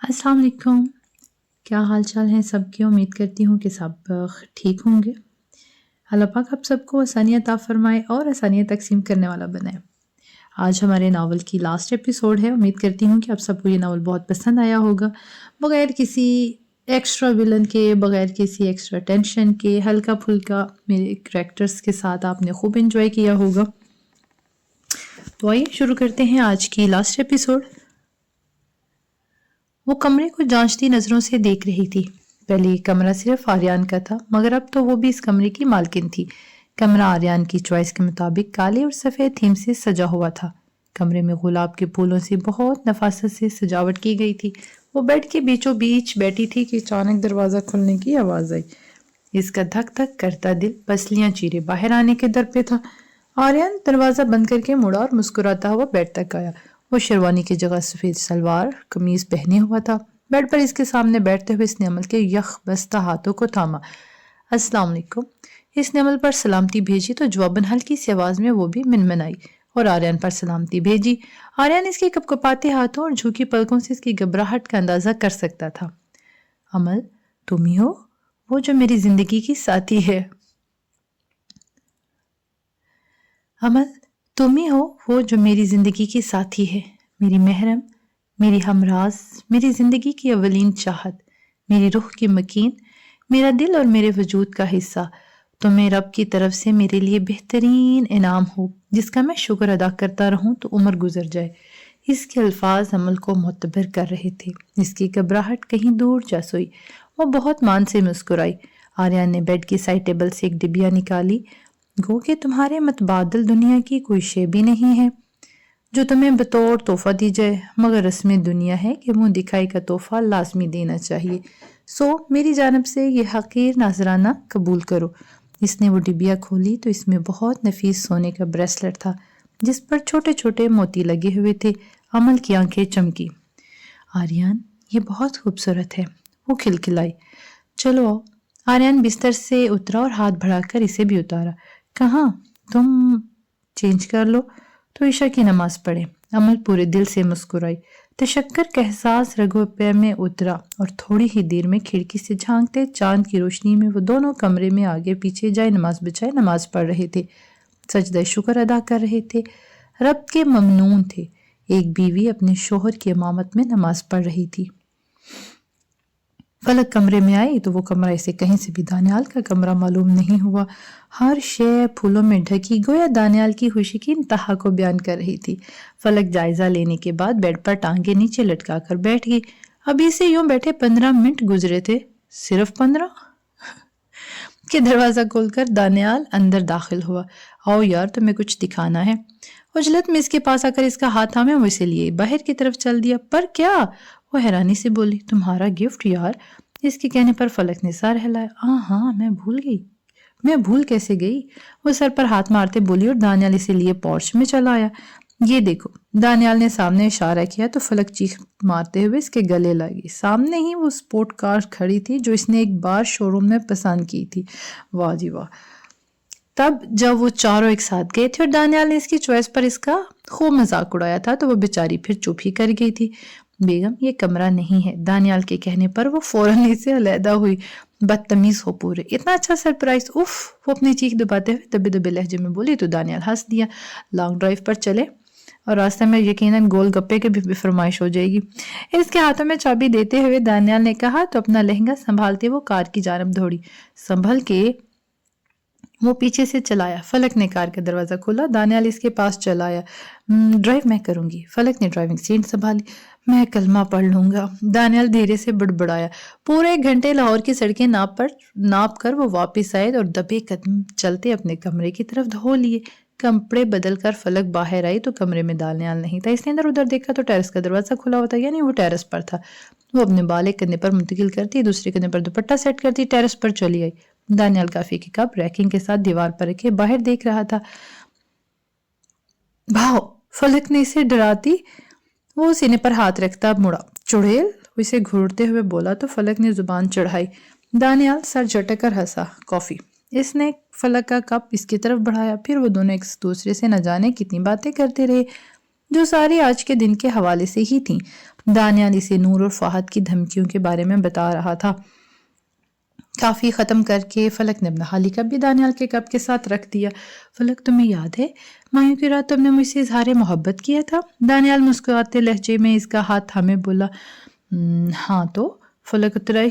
السلام علیکم، کیا حال چال ہیں سب کی؟ امید کرتی ہوں کہ سب ٹھیک ہوں گے۔ اللہ پاک آپ سب کو آسانیاں عطا فرمائے اور آسانیاں تقسیم کرنے والا بنائے۔ آج ہمارے ناول کی لاسٹ ایپیسوڈ ہے۔ امید کرتی ہوں کہ آپ سب کو یہ ناول بہت پسند آیا ہوگا، بغیر کسی ایکسٹرا ولن کے، بغیر کسی ایکسٹرا ٹینشن کے، ہلکا پھلکا میرے کریکٹرز کے ساتھ آپ نے خوب انجوائے کیا ہوگا۔ تو آئیے شروع کرتے ہیں آج کی لاسٹ ایپیسوڈ۔ وہ کمرے کو جانچتی نظروں سے دیکھ رہی تھی۔ پہلے یہ کمرہ صرف آریان کا تھا، مگر اب تو وہ بھی اس کمرے کی مالکن تھی۔ کمرہ آریان کی چوائس کے مطابق کالے اور سفید تھیم سے سجا ہوا تھا۔ کمرے میں گلاب کے پھولوں سے بہت نفاست سے سجاوٹ کی گئی تھی۔ وہ بیڈ کے بیچوں بیچ بیٹھی تھی کہ اچانک دروازہ کھلنے کی آواز آئی۔ اس کا دھک دھک کرتا دل پسلیاں چیرے باہر آنے کے در پہ تھا۔ آریان دروازہ بند کر کے مڑا اور مسکراتا ہوا بیڈ تک آیا۔ وہ شیروانی کی جگہ سفید سلوار قمیض پہنے ہوا تھا۔ بیڈ پر اس کے سامنے بیٹھتے ہوئے اس نے عمل کے یخ بستہ ہاتھوں کو تھاما۔ السلام علیکم۔ اس نے عمل پر سلامتی بھیجی تو جواباً ہلکی سی آواز میں وہ بھی منمنائی اور آریان پر سلامتی بھیجی۔ آریان اس کے کپکپاتے ہاتھوں اور جھوکی پلکوں سے اس کی گھبراہٹ کا اندازہ کر سکتا تھا۔ عمل، تم ہی ہو وہ جو میری زندگی کی ساتھی ہے؟ عمل، تم ہی ہو وہ جو میری زندگی کی ساتھی ہے، میری محرم، میری ہمراز، میری زندگی کی اولین چاہت، میری روح کی مکین، میرا دل اور میرے وجود کا حصہ۔ تمہیں رب کی طرف سے میرے لیے بہترین انعام ہو جس کا میں شکر ادا کرتا رہوں تو عمر گزر جائے۔ اس کے الفاظ عمل کو معتبر کر رہے تھے۔ اس کی گھبراہٹ کہیں دور جا سوئی۔ وہ بہت مان سے مسکرائی۔ آریان نے بیڈ کی سائڈ ٹیبل سے ایک ڈبیا نکالی۔ گو کہ تمہارے متبادل دنیا کی کوئی شے بھی نہیں ہے جو تمہیں بطور تحفہ دی جائے، مگر رسم دنیا ہے کہ منہ دکھائی کا تحفہ لازمی دینا چاہیے۔ سو میری جانب سے یہ حقیر نذرانہ قبول کرو۔ اس نے وہ ڈبیا کھولی تو اس میں بہت نفیس سونے کا بریسلٹ تھا جس پر چھوٹے چھوٹے موتی لگے ہوئے تھے۔ عمل کی آنکھیں چمکی۔ آریان، یہ بہت خوبصورت ہے، وہ کھلکھلائی۔ چلو آؤ۔ آریان بستر سے اترا اور ہاتھ بڑھا کر اسے بھی اتارا۔ کہاں؟ تم چینج کر لو تو عشاء کی نماز پڑھیں۔ عمل پورے دل سے مسکرائی۔ تشکر کا احساس رگوں پہ میں اترا اور تھوڑی ہی دیر میں کھڑکی سے جھانکتے چاند کی روشنی میں وہ دونوں کمرے میں آگے پیچھے جائے نماز بچائے نماز پڑھ رہے تھے، سجدہ شکر ادا کر رہے تھے، رب کے ممنون تھے۔ ایک بیوی اپنے شوہر کی امامت میں نماز پڑھ رہی تھی۔ فلک کمرے میں آئی تو وہ کمرہ اسے کہیں سے بھی دانیال کا کمرہ معلوم نہیں ہوا۔ ہر شے پھولوں میں ڈھکی گویا دانیال کی خوشی کی انتہا کو بیان کر رہی تھی۔ فلک جائزہ لینے کے بعد بیڈ پر ٹانگیں نیچے لٹکا کر بیٹھ گئی۔ ابھی سے یوں بیٹھے 15 منٹ گزرے تھے، صرف 15 کہ دروازہ کھول کر دانیال اندر داخل ہوا۔ آؤ یار، تمہیں کچھ دکھانا ہے۔ اجلت میں اس کے پاس آ کر اس کا ہاتھ تھامے وہ اسے لیے باہر کی طرف چل دیا۔ پر کیا؟ وہ حیرانی سے بولی۔ تمہارا گفٹ یار۔ اس کے کہنے پر فلک نے سر ہلایا۔ ہاں میں بھول گئی۔ میں بھول کیسے گئی؟ وہ سر پر ہاتھ مارتے بولی اور دانیال اسے لیے پورچ میں چلا آیا۔ یہ دیکھو۔ دانیال نے سامنے اشارہ کیا تو فلک چیخ مارتے ہوئے اس کے گلے لگی۔ سامنے ہی وہ سپورٹ کار کھڑی تھی جو اس نے ایک بار شو روم میں پسند کی تھی۔ واہ جی واہ۔ تب جب وہ چاروں ایک ساتھ گئے تھے اور دانیال نے اس کی چوائس پر اس کا خوب مذاق اڑایا تھا تو وہ بیچاری پھر چپ ہی کر گئی تھی۔ بیگم، یہ کمرہ نہیں ہے۔ دانیال کے کہنے پر وہ فوراً ہی سے علیحدہ ہوئی۔ بدتمیز ہو پورے، اتنا اچھا سرپرائز، اف۔ وہ اپنی چیخ دباتے ہوئے دبے دبے لہجے میں بولی تو دانیال ہنس دیا۔ لانگ ڈرائیو پر چلے اور راستے میں یقیناً گول گپے کی بھی فرمائش ہو جائے گی۔ اس کے ہاتھوں میں چابی دیتے ہوئے دانیال نے کہا تو اپنا لہنگا سنبھالتے وہ کار کی جانب دوڑی۔ سنبھل کے وہ پیچھے سے چلایا۔ فلک نے کار کا دروازہ کھولا۔ دانیال اس کے پاس چلا آیا۔ ڈرائیو میں کروں گی۔ فلک نے ڈرائیونگ سیٹ سنبھالی۔ میں کلمہ پڑھ لوں گا، دانیال دھیرے سے بڑبڑایا۔ پورے 1 گھنٹے لاہور کی سڑکیں ناپ کر وہ واپس آئے اور دبے قدم چلتے اپنے کمرے کی طرف دھو لیے۔ کپڑے بدل کر فلک باہر آئی تو کمرے میں دانیال نہیں تھا۔ اس نے ادھر ادھر دیکھا تو ٹیرس کا دروازہ کھلا ہوا تھا، یعنی وہ ٹیرس پر تھا۔ وہ اپنے بال ایک کندھے پر منتقل کرتی، دوسرے کندھے پر دوپٹہ سیٹ کرتی ٹیرس پر چلی آئی۔ دانیال کافی کے کپ ریکنگ کے ساتھ دیوار پر رکھے باہر دیکھ رہا تھا۔ بھاؤ، فلک نے اسے ڈراتی وہ سینے پر ہاتھ رکھتا مڑا۔ چڑیل، اسے گھورتے ہوئے بولا تو فلک نے زبان چڑھائی۔ دانیال سر جھٹک کر ہنسا۔ کافی۔ اس نے فلک کا کپ اس کی طرف بڑھایا، پھر وہ دونوں ایک دوسرے سے نہ جانے کتنی باتیں کرتے رہے۔ جو ساری آج کے دن کے حوالے سے ہی تھیں۔ دانیال اسے نور اور فہد کی دھمکیوں کے بارے میں بتا رہا تھا۔ کافی ختم کر کے فلک نے اپنا خالی کپ بھی دانیال کے کپ کے ساتھ رکھ دیا۔ فلک تمہیں یاد ہے مایوں کی رات تم نے مجھ سے اظہار محبت کیا تھا؟ دانیال مسکراتے لہجے میں اس کا ہاتھ تھامے بولا۔ ہاں تو؟ فلک اترائی۔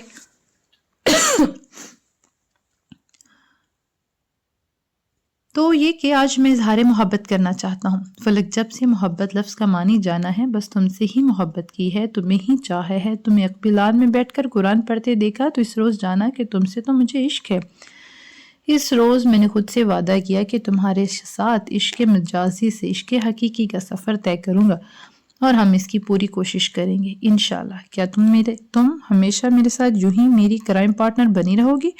تو یہ کہ آج میں اظہار محبت کرنا چاہتا ہوں۔ فلک جب سے محبت لفظ کا معنی جانا ہے بس تم سے ہی محبت کی ہے، تمہیں ہی چاہا ہے، تمہیں اقبلان میں بیٹھ کر قرآن پڑھتے دیکھا تو اس روز جانا کہ تم سے تو مجھے عشق ہے۔ اس روز میں نے خود سے وعدہ کیا کہ تمہارے ساتھ عشق مجازی سے عشق حقیقی کا سفر طے کروں گا اور ہم اس کی پوری کوشش کریں گے انشاءاللہ۔ کیا تم ہمیشہ میرے ساتھ یوں ہی میری کرائم پارٹنر بنی رہو گی؟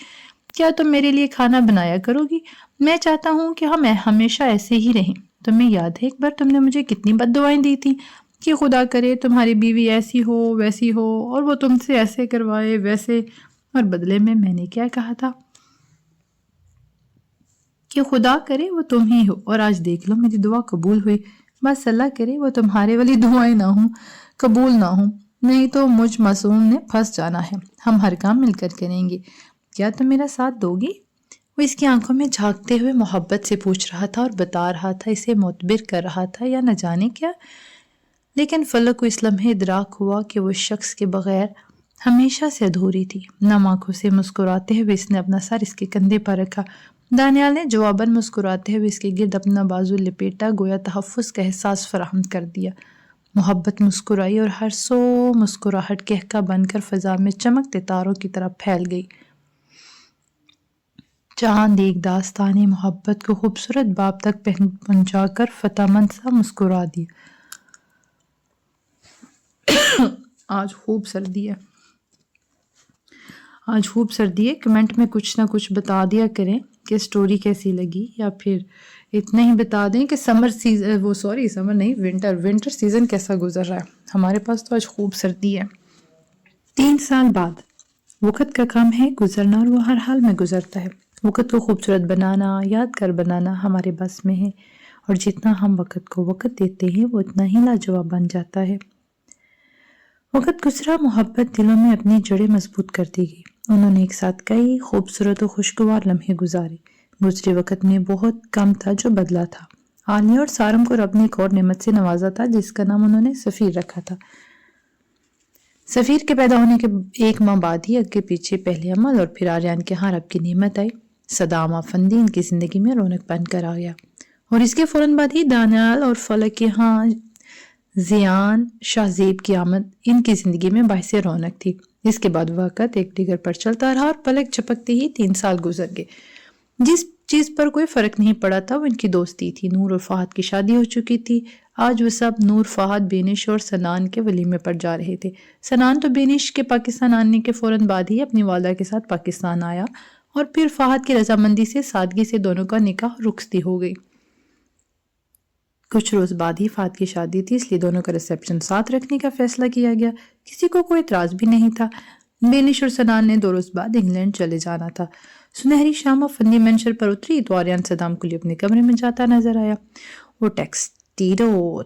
کیا تم میرے لیے کھانا بنایا کرو گی؟ میں چاہتا ہوں کہ ہم ہمیشہ ایسے ہی رہیں۔ تمہیں یاد ہے ایک بار تم نے مجھے کتنی بد دعائیں دی تھی کہ خدا کرے تمہاری بیوی ایسی ہو ویسی ہو اور وہ تم سے ایسے کروائے ویسے، اور بدلے میں نے کیا کہا تھا کہ خدا کرے وہ تم ہی ہو، اور آج دیکھ لو میری دعا قبول ہوئی۔ بس اللہ کرے وہ تمہارے والی دعائیں نہ ہوں، قبول نہ ہوں، نہیں تو مجھ معصوم نے پھنس جانا ہے۔ ہم ہر کام مل کر کریں گے، کیا تم میرا ساتھ دو گی؟ وہ اس کی آنکھوں میں جھانکتے ہوئے محبت سے پوچھ رہا تھا اور بتا رہا تھا، اسے معتبر کر رہا تھا یا نہ جانے کیا۔ لیکن فلک کو اس لمحے ادراک ہوا کہ وہ اس شخص کے بغیر ہمیشہ سے ادھوری تھی۔ نم آنکھوں سے مسکراتے ہوئے اس نے اپنا سر اس کے کندھے پر رکھا۔ دانیال نے جواباً مسکراتے ہوئے اس کے گرد اپنا بازو لپیٹا، گویا تحفظ کا احساس فراہم کر دیا۔ محبت مسکرائی اور ہر سو مسکراہٹ کہکا بن کر فضا میں چمکتے تاروں کی طرح پھیل گئی۔ چاند ایک داستان محبت کو خوبصورت باب تک پہنچا کر فتح مند سا مسکرا دیا۔ آج خوب سردی ہے، کمنٹ میں کچھ نہ کچھ بتا دیا کریں کہ سٹوری کیسی لگی، یا پھر اتنا ہی بتا دیں کہ ونٹر سیزن کیسا گزر رہا ہے۔ ہمارے پاس تو آج خوب سردی ہے۔ 3 سال بعد وقت کا کام ہے گزرنا اور وہ ہر حال میں گزرتا ہے۔ وقت کو خوبصورت بنانا، یادگار بنانا ہمارے بس میں ہے، اور جتنا ہم وقت کو وقت دیتے ہیں وہ اتنا ہی لاجواب بن جاتا ہے۔ وقت گزرا، محبت دلوں میں اپنی جڑیں مضبوط کرتی گئی۔ انہوں نے ایک ساتھ کئی خوبصورت و خوشگوار لمحے گزارے۔ گزرے وقت میں بہت کم تھا جو بدلا تھا۔ عالیہ اور سارم کو رب نے ایک اور نعمت سے نوازا تھا جس کا نام انہوں نے سفیر رکھا تھا۔ سفیر کے پیدا ہونے کے 1 ماہ بعد ہی اگے پیچھے پہلے عمل اور پھر آریان کے ہاں رب کی نعمت آئی۔ صدام آفندی ان کی زندگی میں رونق بن کر آ گیا، اور اس کے فوراً بعد ہی دانیال اور فلک کے ہاں زیان شاہ زیب کی آمد ان کی زندگی میں باعث رونق تھی۔ اس کے بعد وقت ایک دیگر پر چلتا رہا اور پلک جھپکتے ہی 3 سال گزر گئے۔ جس چیز پر کوئی فرق نہیں پڑا تھا وہ ان کی دوستی تھی۔ نور اور فہد کی شادی ہو چکی تھی۔ آج وہ سب نور، فہد، بینش اور سنان کے ولیمے پر جا رہے تھے۔ سنان تو بینش کے پاکستان آنے کے فوراً بعد ہی اپنی والدہ کے ساتھ پاکستان آیا، اور پھر فہد کی رضامندی سے سادگی سے دونوں کا نکاح رخصتی ہو گئی۔ کچھ روز بعد ہی فہد کی شادی تھی، اس لیے دونوں کا ریسیپشن ساتھ رکھنے کا فیصلہ کیا گیا۔ کسی کو کوئی اعتراض بھی نہیں تھا۔ بینش اور سنان نے 2 روز بعد انگلینڈ چلے جانا تھا۔ سنہری شام فندی منشر پر اتری تو آریان صدام کو لیے اپنے کمرے میں جاتا نظر آیا۔ وہ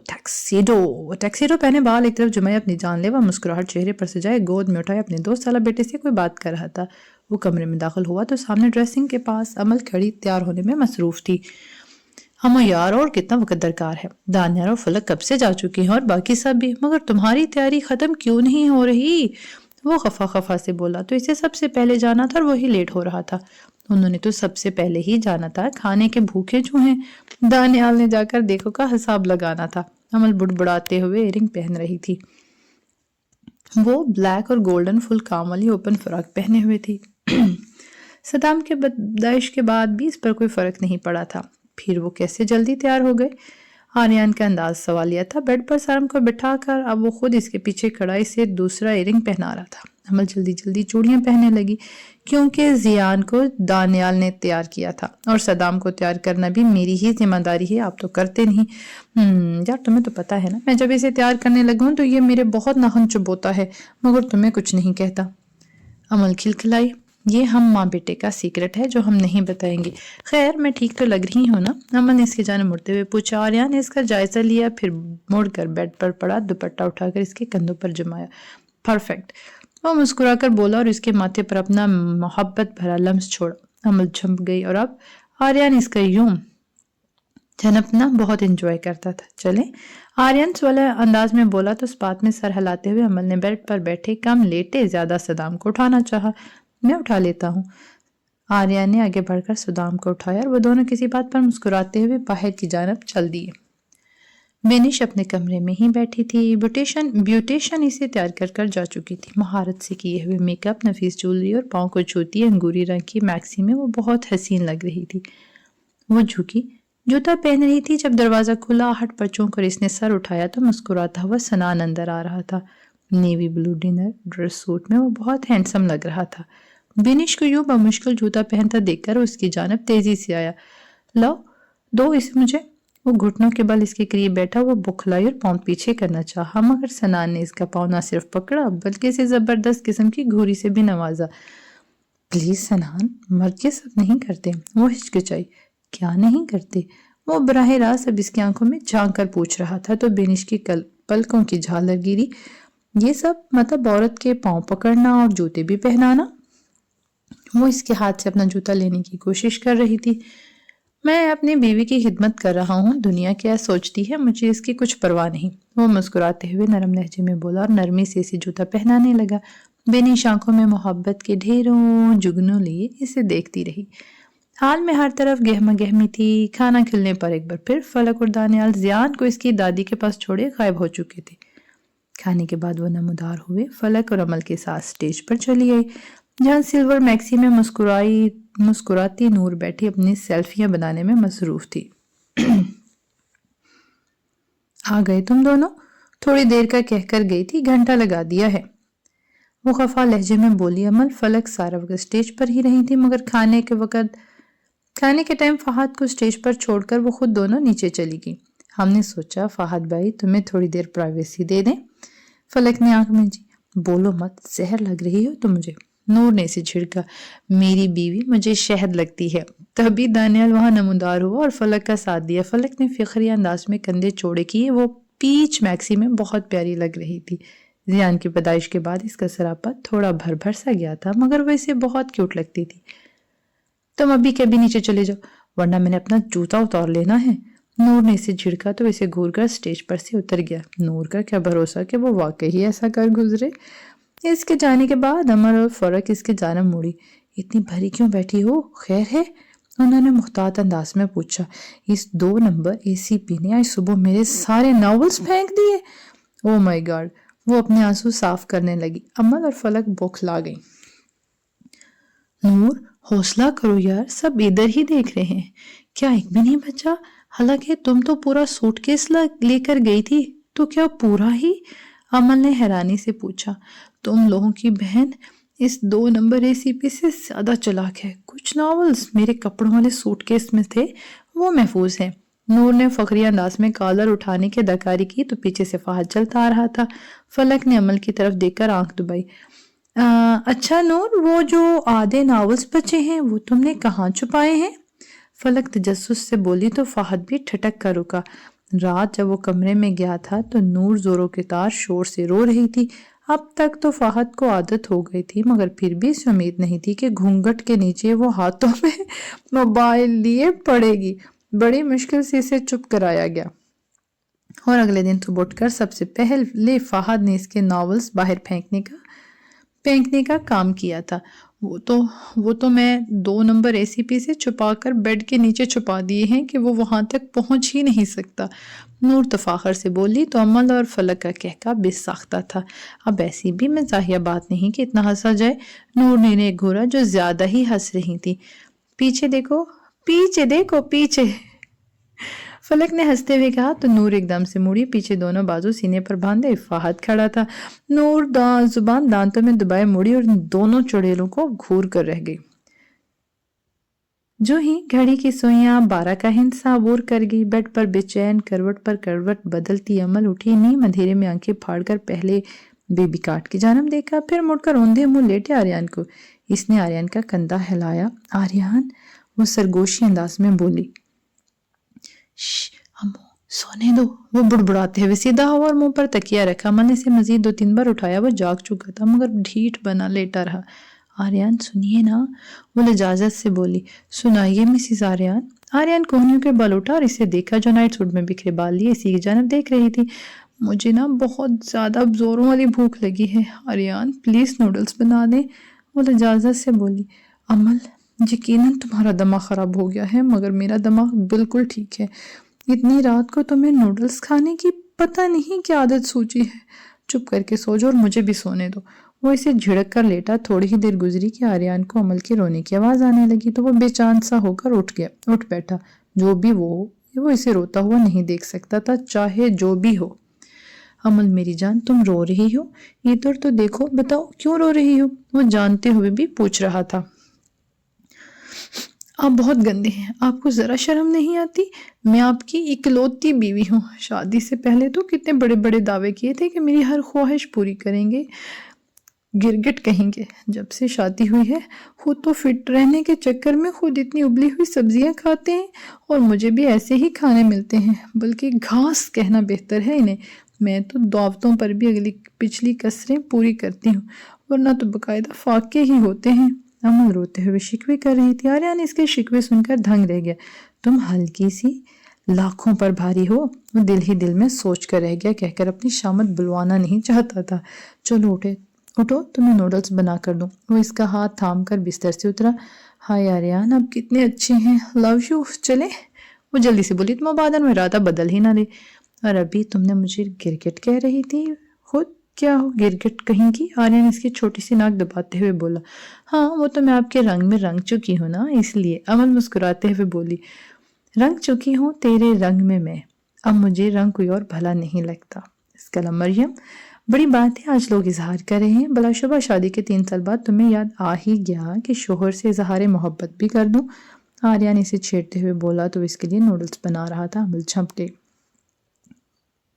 ٹیکسیڈو پہنے بال ایک طرف جمائے اپنی جان لیوا مسکراہٹ چہرے پر سجائے گود میں اٹھائے اپنے 2 سالہ بیٹے سے کوئی بات کر رہا تھا۔ وہ کمرے میں داخل ہوا تو سامنے ڈریسنگ کے پاس عمل کھڑی تیار ہونے میں مصروف تھی۔ ہمیں یار اور کتنا وقت درکار ہے، دانیال اور فلک کب سے جا چکے ہیں اور باقی سب بھی، مگر تمہاری تیاری ختم کیوں نہیں ہو رہی؟ وہ خفا سے بولا، تو اسے سب سے پہلے جانا تھا اور وہی لیٹ ہو رہا تھا۔ انہوں نے تو سب سے پہلے ہی جانا تھا، کھانے کے بھوکے جو ہیں۔ دانیال نے جا کر دیکھو کا حساب لگانا تھا۔ عمل بڑبڑاتے ہوئے ایئرنگ پہن رہی تھی۔ وہ بلیک اور گولڈن فل کام والی اوپن فراک پہنے ہوئے تھی۔ صدام کے پیدائش کے بعد بھی اس پر کوئی فرق نہیں پڑا تھا۔ پھر وہ کیسے جلدی تیار ہو گئے؟ آریان کا انداز سوالیہ تھا۔ بیڈ پر سارم کو بٹھا کر اب وہ خود اس کے پیچھے کھڑا اسے دوسرا ایئرنگ پہنا رہا تھا۔ عمل جلدی چوڑیاں پہننے لگی، کیونکہ زیان کو دانیال نے تیار کیا تھا، اور صدام کو تیار کرنا بھی میری ہی ذمہ داری ہے، آپ تو کرتے نہیں۔ یار تمہیں تو پتا ہے نا، میں جب اسے تیار کرنے لگوں تو یہ میرے بہت ناخن چبوتا ہے، مگر تمہیں کچھ نہیں کہتا۔ عمل کھلکھلائی، یہ ہم ماں بیٹے کا سیکرٹ ہے جو ہم نہیں بتائیں گے۔ خیر میں ٹھیک تو لگ رہی ہوں نا؟ امن نے اس کی جانب مڑتے ہوئے پوچھا۔ آریان نے اس کا جائزہ لیا، پھر مڑ کر بیڈ پر پڑا، دوپٹہ اٹھا کر اس کے کندھوں پر جمایا۔ پرفیکٹ، وہ مسکرا کر بولا اور اس کے ماتھے پر اپنا محبت بھرا لمس چھوڑا۔ امل جھنپ گئی اور اب آریان اس کا یوں جھنپنا بہت انجوائے کرتا تھا۔ چلیں؟ آریان والا انداز میں بولا تو اس بات میں سر ہلاتے ہوئے امل نے بیڈ پر بیٹھے کم لیٹے زیادہ صدام کو اٹھانا چاہا۔ میں اٹھا لیتا ہوں۔ آریان نے آگے بڑھ کر صدام کو اٹھایا اور وہ دونوں کسی بات پر مسکراتے ہوئے باہر کی جانب چل دیے۔ بینش اپنے کمرے میں ہی بیٹھی تھی۔ بیوٹیشن اسے تیار کر جا چکی تھی۔ مہارت سے کیے ہوئے میک اپ، نفیس جولری اور پاؤں کو چھوتی انگوری رنگ کی میکسی میں وہ بہت حسین لگ رہی تھی۔ وہ جھکی جوتا پہن رہی تھی جب دروازہ کھلا، آہٹ پر چونک کر اس نے سر اٹھایا تو مسکراتا ہوا سنان اندر آ رہا تھا۔ Navy blue dinner dress suit میں وہ بہت ہینڈسم لگ رہا تھا۔ بینش کو یوں بمشکل جوتا پہنتا دیکھ کر اس کی جانب تیزی سے آیا۔ لو دو اسے مجھے۔ وہ گھٹنوں کے بل اس کے قریب بیٹھا، وہ بکھلائی اور پاؤں پیچھے کرنا چاہا، مگر سنان نے اس کا پاؤں نہ صرف پکڑا بلکہ اسے زبردست قسم کی گھوری سے بھی نوازا۔ پلیز سنان، مرد یہ سب نہیں کرتے۔ وہ ہچکچائی۔ کیا نہیں کرتے؟ وہ براہ راست اب اس کی آنکھوں میں جھانک کر پوچھ رہا تھا تو بینش کی پلکوں کی جھالر گیری۔ یہ سب مطلب عورت کے پاؤں پکڑنا اور جوتے بھی پہنانا؟ وہ اس کے ہاتھ سے اپنا جوتا لینے کی کوشش کر رہی تھی۔ میں اپنی بیوی کی خدمت کر رہا ہوں، دنیا کیا سوچتی ہے مجھے اس کی کچھ پرواہ نہیں۔ وہ مسکراتے ہوئے نرم لہجے میں بولا اور نرمی سے اسے جوتا پہنانے لگا۔ بینش آنکھوں میں محبت کے ڈھیروں جگنوں لیے اسے دیکھتی رہی۔ حال میں ہر طرف گہما گہمی تھی۔ کھانا کھلنے پر ایک بار پھر فلک اور دانیال زیان کو اس کی دادی کے پاس چھوڑے غائب ہو چکے تھے۔ کھانے کے بعد وہ نمودار ہوئے۔ فلک اور عمل کے ساتھ سٹیج پر چلی آئی جہاں سلور میکسی میں مسکراتی نور بیٹھی اپنی سیلفیاں بنانے میں مصروف تھی۔ آ گئے تم دونوں؟ تھوڑی دیر کا کہہ کر گئی تھی، گھنٹہ لگا دیا ہے۔ وہ خفا لہجے میں بولی۔ عمل فلک سارا وقت سٹیج پر ہی رہی تھی مگر کھانے کے ٹائم فہد کو سٹیج پر چھوڑ کر وہ خود دونوں نیچے چلی گئی۔ ہم نے سوچا فہد بھائی تمہیں تھوڑی دیر پرائیویسی دے دیں۔ فلک نے آنکھ میں جی۔ بولو مت، زہر لگ رہی ہو تو مجھے۔ نور نے اسے جھڑکا۔ میری بیوی مجھے شہد لگتی ہے۔ تبھی دانیال وہاں نمودار ہوا اور فلک کا ساتھ دیا۔ فلک نے فخری انداز میں کندھے چوڑے کیے، وہ پیچ میکسی میں بہت پیاری لگ رہی تھی۔ زیان کی پیدائش کے بعد اس کا سراپا تھوڑا بھر سا گیا تھا مگر وہ اسے بہت کیوٹ لگتی تھی۔ تم ابھی کبھی نیچے چلے جاؤ ورنہ میں نے اپنا جوتا اتار لینا ہے۔ نور نے اسے جھڑکا تو اسے گھور کر سٹیج پر سے اتر گیا۔ نور کا کیا بھروسہ کہ وہ واقعی ایسا کر گزرے۔ اس کے جانے کے بعد عمر اور فرق اس کے جانب مڑی۔ اتنی بھری کیوں بیٹھی ہو، خیر ہے؟ انہوں نے محتاط انداز میں پوچھا۔ اس 2 نمبر ACP نے آج صبح میرے سارے ناولز پھینک دیے۔ او مائی گاڈ! وہ اپنے آنسو صاف کرنے لگی۔ عمل اور فلک بوکھلا گئی۔ نور حوصلہ کرو یار، سب ادھر ہی دیکھ رہے ہیں۔ کیا ایک بھی نہیں بچا؟ حالانکہ تم تو پورا سوٹ کیس لے کر گئی تھی۔ تو کیا پورا ہی؟ عمل نے حیرانی سے پوچھا۔ تم لوگوں کی بہن اس 2 نمبر ACP سے زیادہ چلاک ہے۔ کچھ ناولز میرے کپڑوں والے سوٹ کیس میں تھے، وہ محفوظ ہیں۔ نور نے فخری انداز میں کالر اٹھانے کی اداکاری کی تو پیچھے سے فہد چلتا آ رہا تھا۔ فلک نے عمل کی طرف دیکھ کر آنکھ دبائی۔ اچھا نور، وہ جو آدھے ناولز بچے ہیں وہ تم نے کہاں چھپائے ہیں؟ فلک تجسس سے بولی تو فہد بھی ٹھٹک کر رکا۔ رات جب وہ کمرے میں گیا تھا تو نور زوروں کے تار شور سے رو رہی تھی۔ اب تک تو فہد کو عادت ہو گئی تھی مگر پھر بھی اسے امید نہیں تھی کہ گھونگھٹ کے نیچے وہ ہاتھوں میں موبائل لیے پڑے گی۔ بڑی مشکل سے اسے چپ کرایا گیا اور اگلے دن صبح اٹھ کر سب سے پہلے فہد نے اس کے ناولز باہر پھینکنے کا کام کیا تھا۔ وہ تو میں 2 نمبر ACP سے چھپا کر بیڈ کے نیچے چھپا دیے ہیں کہ وہ وہاں تک پہنچ ہی نہیں سکتا۔ نور تفاخر سے بولی تو عمل اور فلک کا کہکا بے ساختہ تھا۔ اب ایسی بھی مزاحیہ بات نہیں کہ اتنا ہنسا جائے۔ نور نے انہیں گھورا جو زیادہ ہی ہنس رہی تھی۔ پیچھے دیکھو، پیچھے۔ فلک نے ہنستے ہوئے کہا تو نور ایک دم سے مڑی۔ پیچھے دونوں بازو سینے پر باندھے فہد کھڑا تھا۔ نور زبان دانتوں میں دبائے مڑی اور دونوں چڑیلوں کو گھور کر رہ گئی۔ جو ہی گھڑی کی سوئیاں 12 کا ہندسہ عبور کر گئی، بیڈ پر بے چین کروٹ پر کروٹ بدلتی عمل اٹھی، نیم اندھیرے میں آنکھیں پھاڑ کر پہلے بیبی کاٹ کی جانب دیکھا، پھر مڑ کر اوندھے منہ لیٹے آریان کو۔ اس نے آریان کا کندھا ہلایا۔ آریان، وہ سرگوشی انداز میں بولی۔ امو سونے دو۔ وہ بڑبڑاتے ہوئے سیدھا ہوا اور منہ پر تکیہ رکھا۔ امل نے اسے مزید 2-3 بار اٹھایا، وہ جاگ چکا تھا مگر ڈھیٹ بنا لیٹا رہا۔ آریان سنیے نا، وہ لجاجت سے بولی۔ سنائیے مسز آریان۔ آریان کوہنیوں کے بال اٹھا اور اسے دیکھا جو نائٹ سوٹ میں بکھرے بال لیے اسی کی جانب دیکھ رہی تھی۔ مجھے نا بہت زیادہ زوروں والی بھوک لگی ہے، آریان پلیز نوڈلز بنا دیں، وہ لجاجت سے بولی۔ امل، یقیناً تمہارا دماغ خراب ہو گیا ہے مگر میرا دماغ بالکل ٹھیک ہے۔ اتنی رات کو تمہیں نوڈلز کھانے کی پتہ نہیں کیا عادت سوچی ہے۔ چپ کر کے سو جاؤ اور مجھے بھی سونے دو۔ وہ اسے جھڑک کر لیٹا۔ تھوڑی ہی دیر گزری کہ آریان کو امل کے رونے کی آواز آنے لگی تو وہ بے چین سا ہو کر اٹھ بیٹھا۔ جو بھی وہ اسے روتا ہوا نہیں دیکھ سکتا تھا، چاہے جو بھی ہو۔ امل میری جان، تم رو رہی ہو؟ ادھر تو دیکھو، بتاؤ کیوں رو رہی ہو؟ وہ جانتے ہوئے بھی پوچھ رہا تھا۔ آپ بہت گندے ہیں، آپ کو ذرا شرم نہیں آتی؟ میں آپ کی اکلوتی بیوی ہوں۔ شادی سے پہلے تو کتنے بڑے بڑے دعوے کیے تھے کہ میری ہر خواہش پوری کریں گے، گرگٹ کہیں گے۔ جب سے شادی ہوئی ہے خود تو فٹ رہنے کے چکر میں خود اتنی ابلی ہوئی سبزیاں کھاتے ہیں اور مجھے بھی ایسے ہی کھانے ملتے ہیں، بلکہ گھاس کہنا بہتر ہے انہیں۔ میں تو دعوتوں پر بھی اگلی پچھلی کسریں پوری کرتی ہوں، ورنہ تو باقاعدہ فاقے ہی ہوتے ہیں۔ امل روتے ہوئے شکوے کر رہی تھی۔ آریان اس کے شکوے سن کر دھنگ رہ گیا۔ تم ہلکی سی لاکھوں پر بھاری ہو، وہ دل ہی دل میں سوچ کر رہ گیا، کہہ کر اپنی شامت بلوانا نہیں چاہتا تھا۔ چلو اٹھو تمہیں نوڈلز بنا کر دوں۔ وہ اس کا ہاتھ تھام کر بستر سے اترا۔ ہائے آریان، اب کتنے اچھے ہیں، لو یو، چلے؟ وہ جلدی سے بولی۔ تم بعد میں ارادہ بدل ہی نہ دے۔ اور ابھی تم نے مجھے گرگٹ کہہ رہی تھی، خود کیا ہو گرگٹ کہیں کی؟ آریان اس کی چھوٹی سی ناک دباتے ہوئے بولا۔ ہاں وہ تو میں آپ کے رنگ میں رنگ چکی ہوں نا، اس لیے۔ امل مسکراتے ہوئے بولی۔ رنگ چکی ہوں تیرے رنگ میں اب مجھے رنگ کوئی اور بھلا نہیں لگتا۔ اس کلام مریم، بڑی بات ہے، آج لوگ اظہار کر رہے ہیں، بلا شبہ شادی کے 3 سال بعد تمہیں یاد آ ہی گیا کہ شوہر سے اظہار محبت بھی کر دوں۔ آریان اسے چھیڑتے ہوئے بولا تو اس کے لیے نوڈلز بنا رہا تھا۔ امل چھنپ گئی،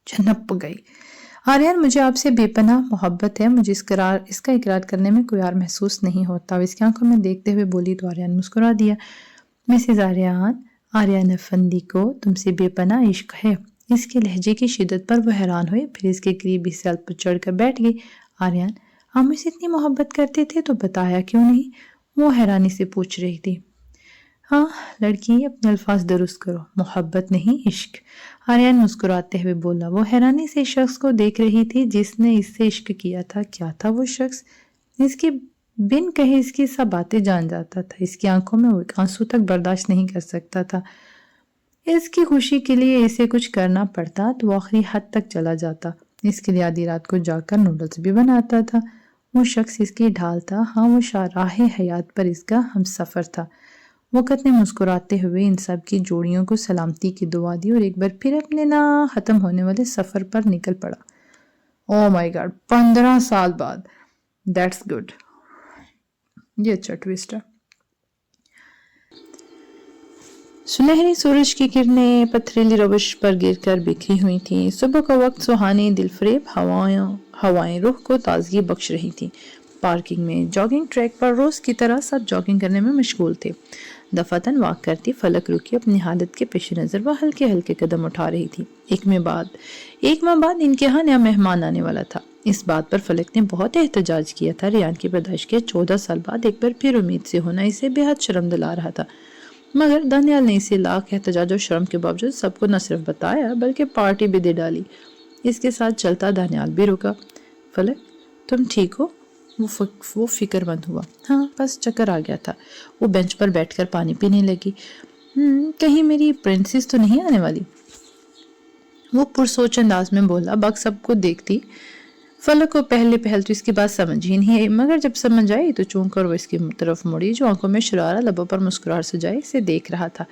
چھنپ گئی۔ آریان، مجھے آپ سے بے پناہ محبت ہے، مجھے اس کا اقرار کرنے میں کوئی عار محسوس نہیں ہوتا۔ اس کی آنکھوں میں دیکھتے ہوئے بولی تو آریان مسکرا دیا۔ مسز آریان افندی کو تم سے بے پناہ عشق ہے۔ اس کے لہجے کی شدت پر وہ حیران ہوئے، پھر اس کے قریب اس سیل پر چڑھ کر بیٹھ گئی۔ آریان، آپ مجھ سے اتنی محبت کرتے تھے تو بتایا کیوں نہیں؟ وہ حیرانی سے پوچھ رہی تھی۔ ہاں لڑکی، اپنے الفاظ درست کرو، محبت نہیں عشق۔ آریان مسکراتے ہوئے بولا۔ وہ حیرانی سے شخص کو دیکھ رہی تھی جس نے اس سے عشق کیا تھا۔ کیا تھا وہ شخص؟ اس کی بن کہے اس کی سب باتیں جان جاتا تھا۔ اس کی آنکھوں میں وہ ایک آنسو تک برداشت نہیں کر سکتا تھا۔ اس کی خوشی کے لیے اسے کچھ کرنا پڑتا تو وہ آخری حد تک چلا جاتا۔ اس کے لیے آدھی رات کو جا کر نوڈلز بھی بناتا تھا۔ وہ شخص اس کی ڈھال تھا، ہاں وہ راہ حیات پر اس کا ہم سفر تھا۔ وقت نے مسکراتے ہوئے ان سب کی جوڑیوں کو سلامتی کی دعا دی اور ایک بار پھر اپنے نہ ختم ہونے والے سفر پر نکل پڑا۔ او مائی گاڈ، 15 سال بعد، دیٹس گڈ۔ یہ اچھا ٹویسٹ ہے۔ سنہری سورج کی کرنیں پتھریلی روش پر گر کر بکھری ہوئی تھیں۔ صبح کا وقت سہانی دل فریب ہوائیں روح کو تازگی بخش رہی تھیں۔ پارکنگ میں جاگنگ ٹریک پر روز کی طرح سب جاگنگ کرنے میں مشغول تھے۔ دفعتاً واک کرتی فلک رکی، اپنی حالت کے پیش نظر وہ ہلکے ہلکے قدم اٹھا رہی تھی۔ ایک ماہ بعد ان کے ہاں نیا مہمان آنے والا تھا۔ اس بات پر فلک نے بہت احتجاج کیا تھا۔ ریان کی پیدائش کے 14 سال بعد ایک بار پھر امید سے ہونا اسے بے حد شرم دلا رہا تھا، مگر دانیال نے اسے لاکھ احتجاج و شرم کے باوجود سب کو نہ صرف بتایا بلکہ پارٹی بھی دے ڈالی۔ اس کے ساتھ چلتا دانیال بھی رکا۔ فلک، تم ٹھیک ہو؟ وہ فکر مند ہوا۔ ہاں بس چکر آ گیا تھا۔ وہ بینچ پر بیٹھ کر پانی پینے لگی۔ کہیں میری پرنسس تو نہیں آنے والی؟ وہ پرسوچ انداز میں بولا۔ بگ سب کو دیکھتی فلک کو پہل تو اس کی بات سمجھ ہی نہیں آئی، مگر جب سمجھ آئی تو چون کر وہ اس کی طرف مڑی جو آنکھوں میں شرارہ، لبوں پر مسکراہٹ سجائے اسے دیکھ رہا تھا۔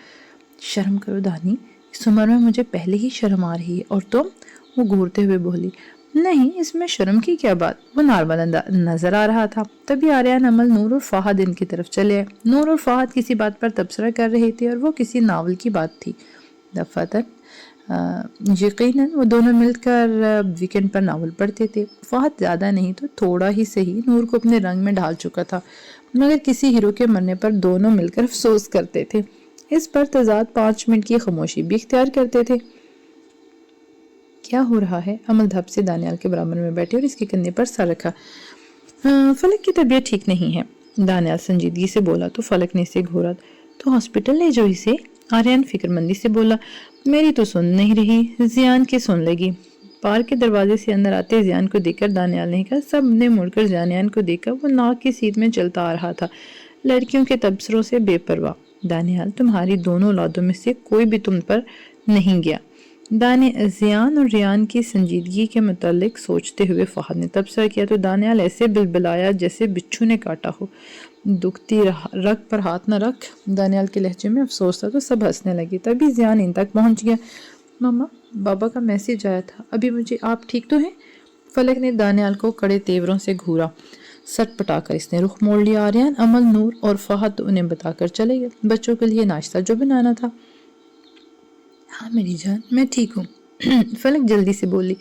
شرم کرو دانی، اس عمر میں مجھے پہلے ہی شرم آ رہی ہے، اور تم؟ وہ گھورتے ہوئے بولی۔ نہیں، اس میں شرم کی کیا بات، وہ نارمل نظر آ رہا تھا۔ تبھی آریان، امل، نور اور فہد ان کی طرف چلے۔ نور اور فہد کسی بات پر تبصرہ کر رہے تھے اور وہ کسی ناول کی بات تھی۔ دفعتاً یقیناً وہ دونوں مل کر ویکنڈ پر ناول پڑھتے تھے۔ فہد زیادہ نہیں تو تھوڑا ہی صحیح نور کو اپنے رنگ میں ڈھال چکا تھا، مگر کسی ہیرو کے مرنے پر دونوں مل کر افسوس کرتے تھے۔ اس پر تضاد 5 منٹ کی خاموشی بھی اختیار کرتے تھے۔ کیا ہو رہا ہے؟ عمل دھپ سے دانیال کے برابر میں بیٹھے اور اس کے کندھے پر سر رکھا۔ فلک کی طبیعت ٹھیک نہیں ہے، دانیال سنجیدگی سے بولا تو فلک نے اسے گھورا۔ تو ہاسپٹل لے جاؤ اسے، آریان فکر مندی سے بولا۔ میری تو سن نہیں رہی، زیان کی سن لگی۔ پارک کے دروازے سے اندر آتے زیان کو دیکھ کر دانیال نے کہا۔ سب نے مڑ کر زیان کو دیکھا، وہ ناک کی سیٹ میں چلتا آ رہا تھا، لڑکیوں کے تبصروں سے بے پرواہ۔ دانیال، تمہاری دونوں اولادوں میں سے کوئی بھی تم پر نہیں گیا۔ زیان اور ریان کی سنجیدگی کے متعلق سوچتے ہوئے فہد نے تبصرہ کیا تو دانیال ایسے بلبلایا جیسے بچھو نے کاٹا ہو۔ دکھتی رگ پر ہاتھ نہ رکھ، دانیال کے لہجے میں افسوس تھا تو سب ہنسنے لگی۔ تبھی زیان ان تک پہنچ گیا۔ ماما، بابا کا میسج آیا تھا، ابھی مجھے آپ ٹھیک تو ہیں؟ فلک نے دانیال کو کڑے تیوروں سے گھورا۔ سٹ پٹا کر اس نے رخ موڑ لیا۔ آریان، عمل، نور اور فہد تو انہیں بتا کر چلے گئے بچوں کے لیے ناشتہ جو بنانا تھا۔ ہاں میری جان، میں ٹھیک ہوں، فلک جلدی سے بولی۔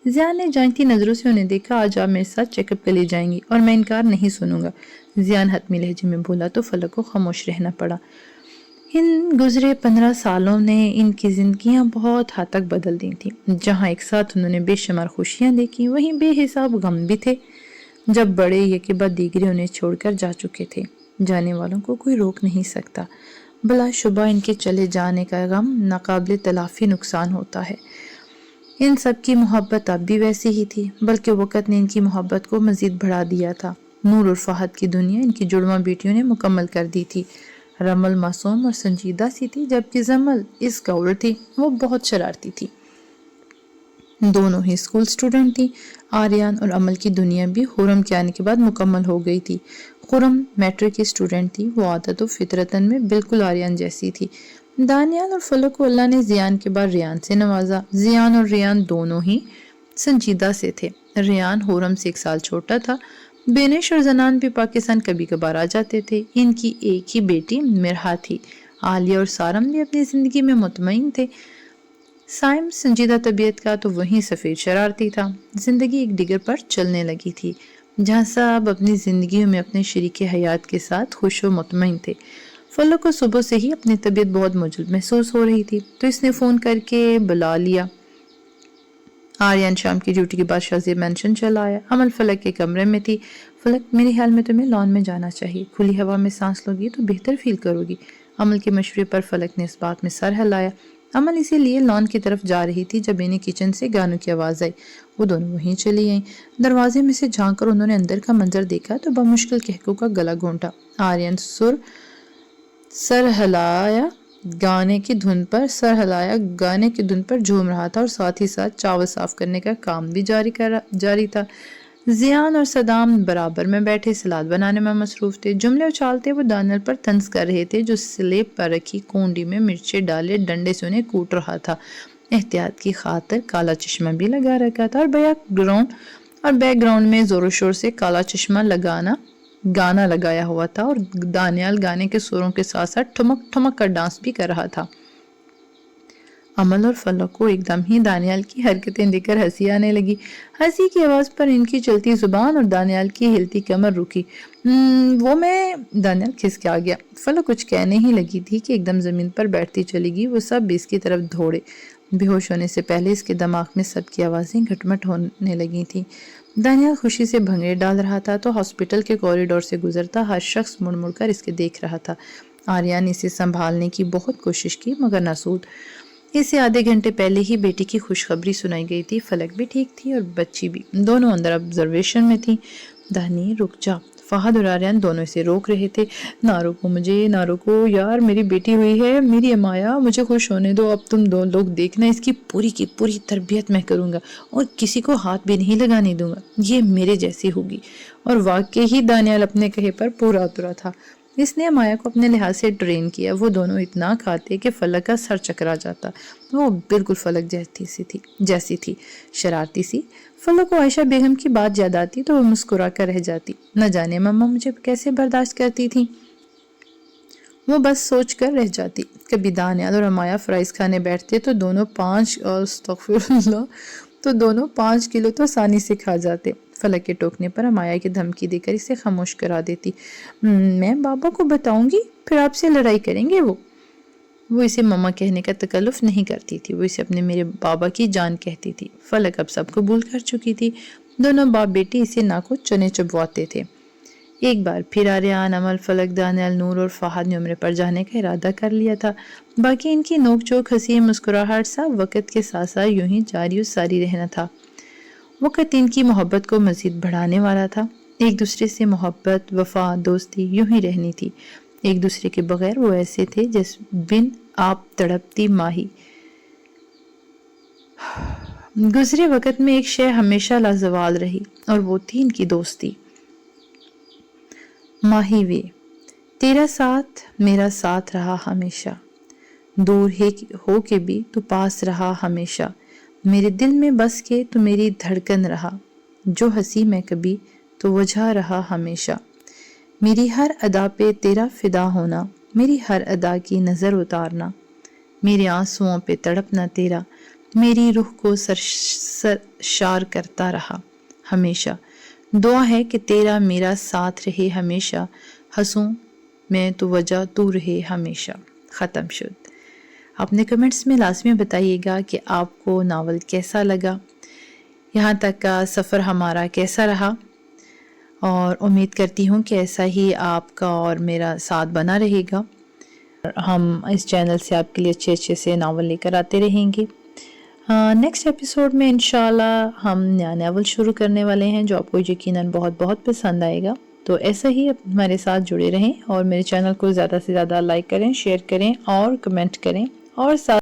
زیان نے جانتی نظروں سے انہیں دیکھا۔ آج آپ میرے ساتھ چیک اپ کے لیے جائیں گی اور میں انکار نہیں سنوں گا، زیان حتمی لہجے میں بولا تو فلک کو خاموش رہنا پڑا۔ ان گزرے 15 سالوں نے ان کی زندگیاں بہت حد تک بدل دی تھیں۔ جہاں ایک ساتھ انہوں نے بے شمار خوشیاں دیکھی، وہیں بے حساب غم بھی تھے۔ جب بڑے ایک کے بعد دیگرے انہیں چھوڑ کر جا چکے تھے، جانے والوں کو کوئی روک نہیں سکتا۔ بلا شبہ ان کے چلے جانے کا غم ناقابل تلافی نقصان ہوتا ہے۔ ان سب کی محبت اب بھی ویسی ہی تھی، بلکہ وقت نے ان کی محبت کو مزید بڑھا دیا تھا۔ نور اور فہد کی دنیا ان کی جڑواں بیٹیوں نے مکمل کر دی تھی۔ رمل معصوم اور سنجیدہ سی تھی، جبکہ زمل اس کا الٹ تھی، وہ بہت شرارتی تھی۔ دونوں ہی اسکول اسٹوڈنٹ تھی۔ آریان اور عمل کی دنیا بھی خرم کے آنے کے بعد مکمل ہو گئی تھی۔ خرم میٹرک کی اسٹوڈنٹ تھی، وہ عادت و فطرتاً میں بالکل آریان جیسی تھی۔ دانیال اور فلک کو اللہ نے زیان کے بعد ریان سے نوازا۔ زیان اور ریان دونوں ہی سنجیدہ سے تھے۔ ریان خرم سے 1 سال چھوٹا تھا۔ بینش اور زنان بھی پاکستان کبھی کبھار آ جاتے تھے۔ ان کی ایک ہی بیٹی مرحا تھی۔ عالیہ اور سارم بھی اپنی زندگی میں مطمئن تھے۔ سائم سنجیدہ طبیعت کا تو وہیں سفید شرارتی تھا۔ زندگی ایک ڈگر پر چلنے لگی تھی، جہاں سب اپنی زندگیوں میں اپنے شریک حیات کے ساتھ خوش و مطمئن تھے۔ فلک کو صبح سے ہی اپنی طبیعت بہت مجلد محسوس ہو رہی تھی، تو اس نے فون کر کے بلا لیا۔ آریان شام کی ڈیوٹی کے بعد شازیہ مینشن چلا آیا۔ عمل فلک کے کمرے میں تھی۔ فلک، میرے خیال میں تمہیں لان میں جانا چاہیے، کھلی ہوا میں سانس لوگی تو بہتر فیل کرو گی۔ عمل کے مشورے پر فلک نے اس بات میں سر ہلایا۔ عمل اسی لیے لان کی طرف جا رہی تھی جب انہیں کچن سے گانوں کی آواز آئی۔ وہ دونوں وہیں چلی آئیں۔ دروازے میں سے جھانک کر انہوں نے اندر کا منظر دیکھا تو بمشکل کہکو کا گلا گھونٹا۔ آریان سر ہلایا گانے کی دھن پر جھوم رہا تھا اور ساتھ ہی ساتھ چاول صاف کرنے کا کام بھی جاری تھا۔ زیان اور صدام برابر میں بیٹھے سلاد بنانے میں مصروف تھے۔ جملے اچھالتے وہ دانیال پر طنز کر رہے تھے، جو سلیب پر رکھی کونڈی میں مرچیں ڈالے ڈنڈے سے انہیں کوٹ رہا تھا۔ احتیاط کی خاطر کالا چشمہ بھی لگا رکھا تھا اور بیک گراؤنڈ میں زور و شور سے کالا چشمہ گانا لگایا ہوا تھا اور دانیال گانے کے سروں کے ساتھ ساتھ ٹھمک ٹھمک کر ڈانس بھی کر رہا تھا۔ عمل اور فلک کو ایک دم ہی دانیال کی حرکتیں دیکھ کر ہنسی آنے لگی۔ ہنسی کی آواز پر ان کی چلتی زبان اور دانیال کی ہلتی کمر رکی۔ دانیال کھسک آ گیا۔ فلک کچھ کہنے ہی لگی تھی کہ ایک دم زمین پر بیٹھتی چلی گئی۔ وہ سب بھی اس کی طرف دوڑے۔ بے ہوش ہونے سے پہلے اس کے دماغ میں سب کی آوازیں گھٹمٹ ہونے لگی تھیں۔ دانیال خوشی سے بھنگڑے ڈال رہا تھا تو ہاسپٹل کے کوریڈور سے گزرتا ہر شخص مڑ مڑ کر اس کے دیکھ رہا تھا۔ آریان نے اسے سنبھالنے کی بہت کوشش کی مگر نہ سود۔ اسے آدھے گھنٹے پہلے ہی بیٹی کی خوشخبری سنائی گئی تھی۔ فلک بھی ٹھیک تھی اور بچی بھی، دونوں اندر آبزرویشن میں تھی۔ دانی رک جا، فہد اور آریان دونوں اسے روک رہے تھے۔ نہ روکو مجھے، نہ روکو یار، میری بیٹی ہوئی ہے، میری امایا، مجھے خوش ہونے دو۔ اب تم دو لوگ دیکھنا، اس کی پوری تربیت میں کروں گا اور کسی کو ہاتھ بھی نہیں لگانے دوں گا، یہ میرے جیسی ہوگی۔ اور واقعی ہی دانیال اپنے کہے پر پورا اترا تھا۔ اس نے امایا کو اپنے لحاظ سے ٹرین کیا۔ وہ دونوں اتنا کھاتے کہ فلک کا سر چکرا جاتا۔ وہ بالکل فلک جیسی تھی، شرارتی سی۔ فلک کو عائشہ بیگم کی بات یاد آتی تو وہ مسکرا کر رہ جاتی۔ نہ جانے ماما مجھے کیسے برداشت کرتی تھی۔ وہ بس سوچ کر رہ جاتی۔ کبھی دانیال اور امایا فرائز کھانے بیٹھتے تو دونوں 5 کلو تو آسانی سے کھا جاتے۔ فلک کے ٹوکنے پر امایا کی دھمکی دے کر اسے خاموش کرا دیتی۔ میں بابا کو بتاؤں گی، پھر آپ سے لڑائی کریں گے وہ اسے ماما کہنے کا تکلف نہیں کرتی تھی، وہ اسے اپنے میرے بابا کی جان کہتی تھی۔ فلک اب سب قبول کر چکی تھی۔ دونوں باپ بیٹی اسے ناکو چنے چبواتے تھے۔ ایک بار پھر آریان، امل، فلک، دانیال، نور اور فہد نے عمرے پر جانے کا ارادہ کر لیا تھا۔ باقی ان کی نوک چوک، ہنسی، مسکراہٹ سب وقت کے ساتھ ساتھ یوں ہی جاری و ساری رہنا تھا۔ وقت ان کی محبت کو مزید بڑھانے والا تھا۔ ایک دوسرے سے محبت، وفا، دوستی یوں ہی رہنی تھی۔ ایک دوسرے کے بغیر وہ ایسے تھے جس بن آپ تڑپتی ماہی۔ گزرے وقت میں ایک شے ہمیشہ لازوال رہی اور وہ تھی ان کی دوستی۔ ماہی وے، تیرا ساتھ میرا ساتھ رہا ہمیشہ، دور ہو کے بھی تو پاس رہا ہمیشہ، میرے دل میں بس کے تو میری دھڑکن رہا، جو ہنسی میں کبھی تو وجہ رہا ہمیشہ، میری ہر ادا پہ تیرا فدا ہونا، میری ہر ادا کی نظر اتارنا، میرے آنسوؤں پہ تڑپنا تیرا، میری روح کو سرشار کرتا رہا ہمیشہ، دعا ہے کہ تیرا میرا ساتھ رہے ہمیشہ، ہنسوں میں تو وجہ تو رہے ہمیشہ۔ ختم شد۔ اپنے کمنٹس میں لازمی بتائیے گا کہ آپ کو ناول کیسا لگا، یہاں تک کا سفر ہمارا کیسا رہا، اور امید کرتی ہوں کہ ایسا ہی آپ کا اور میرا ساتھ بنا رہے گا۔ ہم اس چینل سے آپ کے لیے اچھے سے ناول لے کر آتے رہیں گے۔ نیکسٹ ایپیسوڈ میں انشاءاللہ ہم نیا ناول شروع کرنے والے ہیں جو آپ کو یقیناً بہت بہت پسند آئے گا۔ تو ایسا ہی ہمارے ساتھ جڑے رہیں اور میرے چینل کو زیادہ سے زیادہ لائک کریں، شیئر کریں اور کمنٹ کریں، اور ساتھ